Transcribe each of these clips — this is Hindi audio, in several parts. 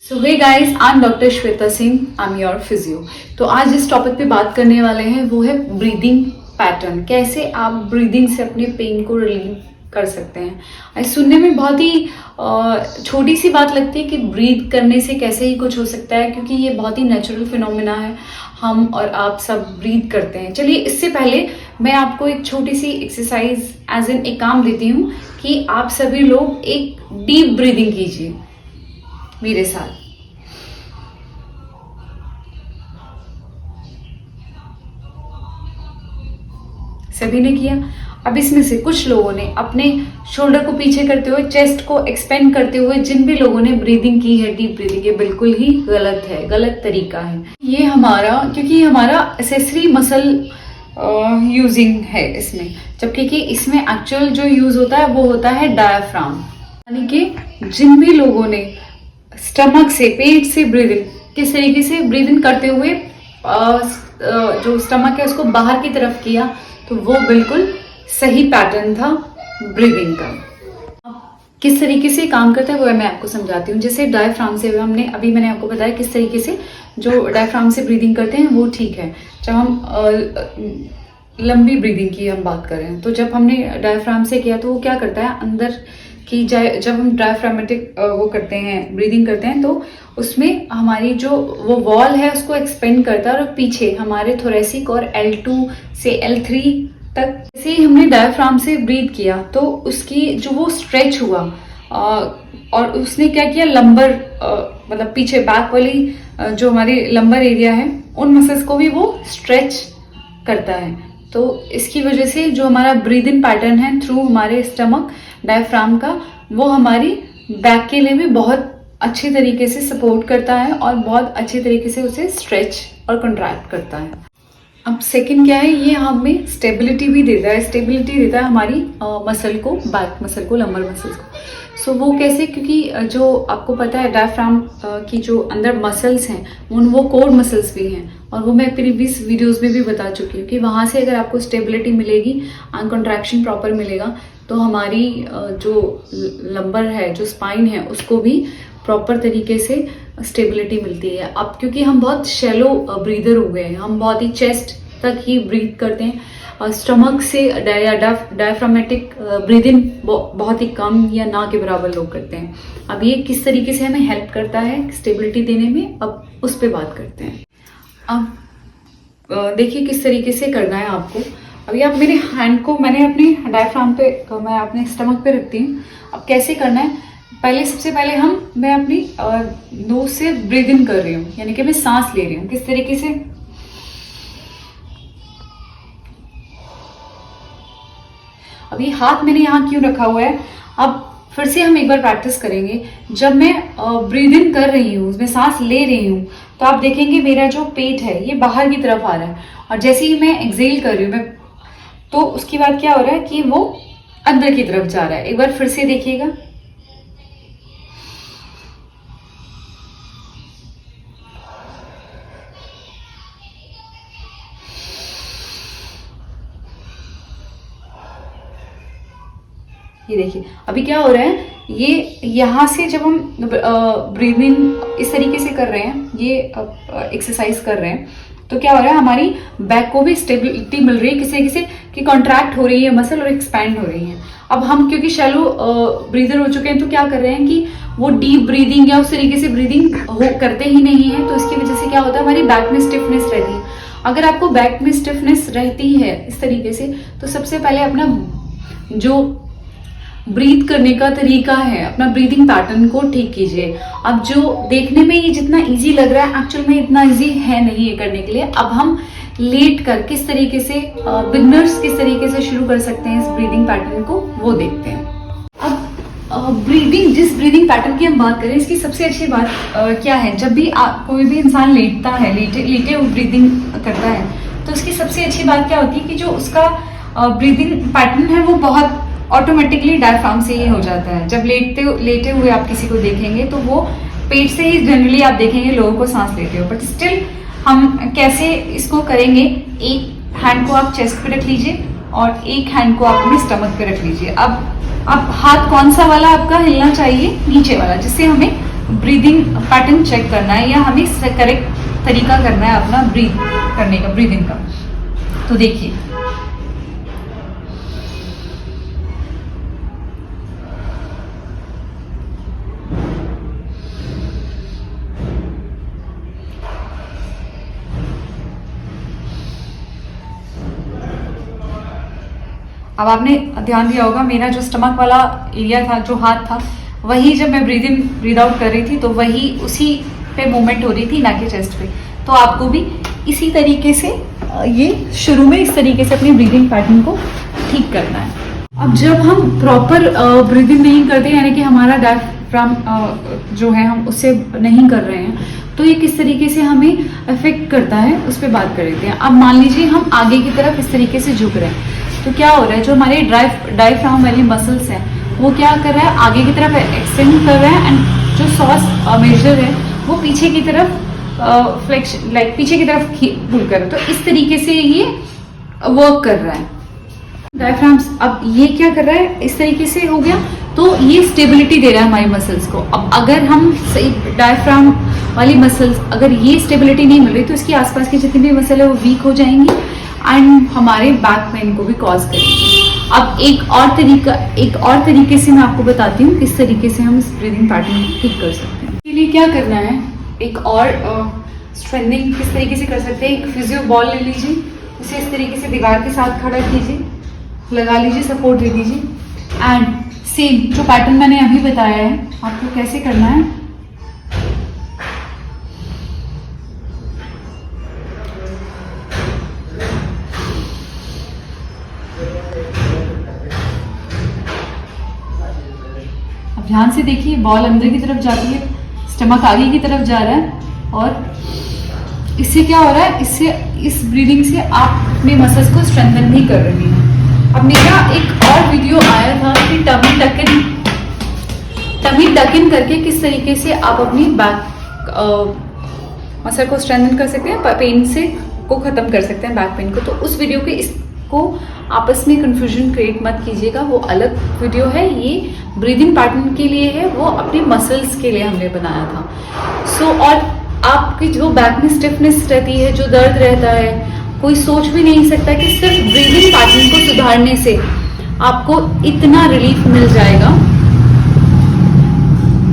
So hey guys, I am doctor Shweta Singh, I am your physio. तो आज जिस टॉपिक पे बात करने वाले हैं वो है ब्रीदिंग पैटर्न। कैसे आप ब्रीदिंग से अपने पेन को रिलीव कर सकते हैं। सुनने में बहुत ही छोटी सी बात लगती है कि ब्रीथ करने से कैसे ही कुछ हो सकता है, क्योंकि ये बहुत ही नेचुरल फिनोमिना है। हम और आप सब ब्रीथ करते हैं। चलिए, इससे पहले मैं आपको एक छोटी सी एक्सरसाइज एज एन एक काम देती हूँ कि आप सभी लोग एक डीप ब्रीदिंग कीजिए मेरे साथ। सभी ने किया। अब इसमें से कुछ लोगों ने अपने शोल्डर को पीछे करते हुए, चेस्ट को एक्सपेंड करते हुए, जिन भी लोगों ने ब्रीदिंग की है, डीप ब्रीदिंग, ये बिल्कुल ही गलत है, गलत तरीका है ये हमारा, क्योंकि हमारा एक्सेसरी मसल यूजिंग है इसमें, जबकि कि इसमें एक्चुअल जो यूज होता है वो होता है डायाफ्राम। यानी कि जिन भी लोगों ने स्टमक से, पेट से ब्रीदिंग, किस तरीके से ब्रीदिंग करते हुए जो स्टमक है उसको बाहर की तरफ किया, तो वो बिल्कुल सही पैटर्न था ब्रीदिंग का। किस तरीके से काम करता है वो मैं आपको समझाती हूँ। जैसे डायफ्राम से मैंने आपको बताया किस तरीके से जो डायफ्राम से ब्रीदिंग करते हैं वो ठीक है। जब हम लंबी ब्रीदिंग की हम बात कर रहे हैं, तो जब हमने डायफ्राम से किया तो वो क्या करता है, अंदर की जब हम डायफ्रामेटिक वो करते हैं, ब्रीदिंग करते हैं, तो उसमें हमारी जो वो वॉल है उसको एक्सपेंड करता है, और पीछे हमारे थोरेसिक और L2 से L3 तक जैसे ही हमने डायफ्राम से ब्रीथ किया तो उसकी जो वो स्ट्रेच हुआ, और उसने क्या किया, लंबर मतलब पीछे बैक वाली जो हमारी लंबर एरिया है उन मसल्स को भी वो स्ट्रेच करता है। तो इसकी वजह से जो हमारा ब्रीदिंग पैटर्न है थ्रू हमारे स्टमक डायफ्राम का, वो हमारी बैक के लिए भी बहुत अच्छे तरीके से सपोर्ट करता है और बहुत अच्छे तरीके से उसे स्ट्रेच और कंट्रैक्ट करता है। अब सेकंड क्या है, ये हमें स्टेबिलिटी भी देता है। स्टेबिलिटी देता है हमारी मसल को, बैक मसल को, लंबर मसल्स को। सो वो कैसे, क्योंकि जो आपको पता है डायफ्राम की जो अंदर मसल्स हैं वो कोर मसल्स भी हैं, और वो मैं प्रीवियस वीडियोस में भी बता चुकी हूँ कि वहाँ से अगर आपको स्टेबिलिटी मिलेगी, कंट्रैक्शन प्रॉपर मिलेगा, तो हमारी जो लंबर है, जो स्पाइन है, उसको भी प्रॉपर तरीके से स्टेबिलिटी मिलती है। अब क्योंकि हम बहुत शैलो ब्रीदर हो गए हैं, हम बहुत ही चेस्ट तक ही ब्रीथ करते हैं, और स्टमक से डायफ्रामेटिक ब्रीदिंग बहुत ही कम या ना के बराबर लोग करते हैं। अब ये किस तरीके से हमें हेल्प करता है स्टेबिलिटी देने में, अब उस पर बात करते हैं। अब देखिए किस तरीके से करना है आपको। अभी आप मेरे हैंड को मैंने अपने डायफ्राम पे, मैं अपने स्टमक पे रखती हूँ। अब कैसे करना है, सबसे पहले मैं अपनी नोज से ब्रीद इन कर रही हूँ, यानी कि मैं सांस ले रही हूँ। किस तरीके से, अभी हाथ मैंने यहाँ क्यों रखा हुआ है, अब फिर से हम एक बार प्रैक्टिस करेंगे। जब मैं ब्रीद इन कर रही हूँ, मैं सांस ले रही हूँ, तो आप देखेंगे मेरा जो पेट है ये बाहर की तरफ आ रहा है, और जैसे ही मैं एक्सेल कर रही हूँ तो उसके बाद क्या हो रहा है कि वो अंदर की तरफ जा रहा है। एक बार फिर से देखिएगा। ये देखिए अभी क्या हो रहा है, ये यहाँ से जब हम ब्रीदिंग इस तरीके से कर रहे हैं, ये एक्सरसाइज कर रहे हैं, तो क्या हो रहा है, हमारी बैक को भी स्टेबिलिटी मिल रही है किस तरीके से कि कॉन्ट्रैक्ट हो रही है मसल और एक्सपैंड हो रही है। अब हम क्योंकि शैलो ब्रीदर हो चुके हैं, तो क्या कर रहे हैं कि वो डीप ब्रीदिंग या उस तरीके से ब्रीदिंग करते ही नहीं है, तो इसकी वजह से क्या होता है, हमारी बैक में स्टिफनेस रहती है। अगर आपको बैक में स्टिफनेस रहती है इस तरीके से, तो सबसे पहले अपना जो ब्रीथ करने का तरीका है, अपना ब्रीदिंग पैटर्न को ठीक कीजिए। अब जो देखने में ये जितना इजी लग रहा है, एक्चुअल में इतना इजी है नहीं ये करने के लिए। अब हम लेट कर किस तरीके से, बिगनर्स किस तरीके से शुरू कर सकते हैं इस ब्रीदिंग पैटर्न को, वो देखते हैं। अब जिस ब्रीदिंग पैटर्न की हम बात करें, इसकी सबसे अच्छी बात क्या है, जब भी कोई भी इंसान लेटता है, लेटे ब्रीदिंग करता है, तो उसकी सबसे अच्छी बात क्या होती है कि जो उसका ब्रीदिंग पैटर्न है वो बहुत ऑटोमेटिकली डायफ्राम से ही हो जाता है। जब लेटे हुए आप किसी को देखेंगे तो वो पेट से ही जनरली आप देखेंगे लोगों को सांस लेते हो, बट स्टिल हम कैसे इसको करेंगे, एक हैंड को आप चेस्ट पे रख लीजिए और एक हैंड को आप अपने स्टमक पे रख लीजिए। अब हाथ कौन सा वाला आपका हिलना चाहिए, नीचे वाला, जिससे हमें ब्रीदिंग पैटर्न चेक करना है या हमें करेक्ट तरीका करना है अपना ब्रीथ करने का, ब्रीदिंग का। तो देखिए, अब आपने ध्यान दिया होगा मेरा जो स्टमक वाला एरिया था, जो हाथ था, वही जब मैं ब्रीद इन ब्रीद आउट कर रही थी तो वही उसी पे मूवमेंट हो रही थी, ना कि चेस्ट पे। तो आपको भी इसी तरीके से ये शुरू में इस तरीके से अपनी ब्रीदिंग पैटर्न को ठीक करना है। अब जब हम प्रॉपर ब्रीदिंग नहीं करते, यानी कि हमारा डायफ्राम जो है हम उससे नहीं कर रहे हैं, तो ये किस तरीके से हमें अफेक्ट करता है उस पर बात कर लेते हैं। अब मान लीजिए हम आगे की तरफ इस तरीके से झुक रहे हैं, तो क्या हो रहा है, जो हमारे डायफ्राम वाली मसल्स हैं वो क्या कर रहा है, आगे की तरफ एक्सटेंड कर रहा है, एंड जो सॉस मेजर है वो पीछे की तरफ फ्लेक्शन लाइक पीछे की तरफ पुल कर रहा है। तो इस तरीके से ये वर्क कर रहा है डायफ्राम्स। अब ये क्या कर रहा है, इस तरीके से हो गया, तो ये स्टेबिलिटी दे रहा है हमारी मसल्स को। अब अगर हम सही डायफ्राम वाली मसल्स, अगर ये स्टेबिलिटी नहीं मिल रही, तो इसके आसपास की जितनी भी मसल है वो वीक हो जाएंगी एंड हमारे बैक पेन को भी कॉज करेंगे। अब एक और तरीके से मैं आपको बताती हूँ किस तरीके से हम इस ब्रीदिंग पैटर्न को ठीक कर सकते हैं। इसके लिए क्या करना है, एक और स्ट्रेंथनिंग किस तरीके से कर सकते हैं। एक फिजियो बॉल ले लीजिए, उसे इस तरीके से दीवार के साथ खड़ा कीजिए, लगा लीजिए, सपोर्ट दे दीजिए, एंड सेम जो पैटर्न मैंने अभी बताया है आपको कैसे करना है। अब ध्यान से देखिए, बॉल अंदर की तरफ जाती है, स्टमक आगे की तरफ जा रहा है, और इससे क्या हो रहा है, इससे इस ब्रीदिंग से आप अपने मसल्स को स्ट्रेंथन भी कर रही हैं। अब मेरा एक और वीडियो आया था कि टमी टक इन करके किस तरीके से आप अपनी बैक मसल को स्ट्रेंथन कर सकते हैं, पेन से को खत्म कर सकते हैं, बैक पेन को। तो उस वीडियो के इसको आपस में कंफ्यूजन क्रिएट मत कीजिएगा, वो अलग वीडियो है। ये ब्रीदिंग पैटर्न के लिए है, वो अपने मसल्स के लिए हमने बनाया था। और आपकी जो बैक में स्टिफनेस रहती है, जो दर्द रहता है, कोई सोच भी नहीं सकता कि सिर्फ ब्रीदिंग पैटर्न को सुधारने से आपको इतना रिलीफ मिल जाएगा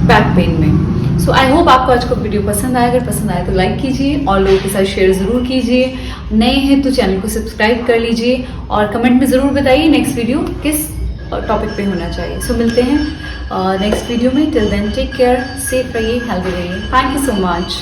बैक पेन में। सो आई होप आपको आज का वीडियो पसंद आया। अगर पसंद आया तो लाइक कीजिए और लोगों के साथ शेयर ज़रूर कीजिए। नए हैं तो चैनल को सब्सक्राइब कर लीजिए और कमेंट में ज़रूर बताइए नेक्स्ट वीडियो किस टॉपिक पे होना चाहिए। सो मिलते हैं नेक्स्ट वीडियो में। Till then take care, safe रहिए, हेल्दी रहिए। Thank you so much.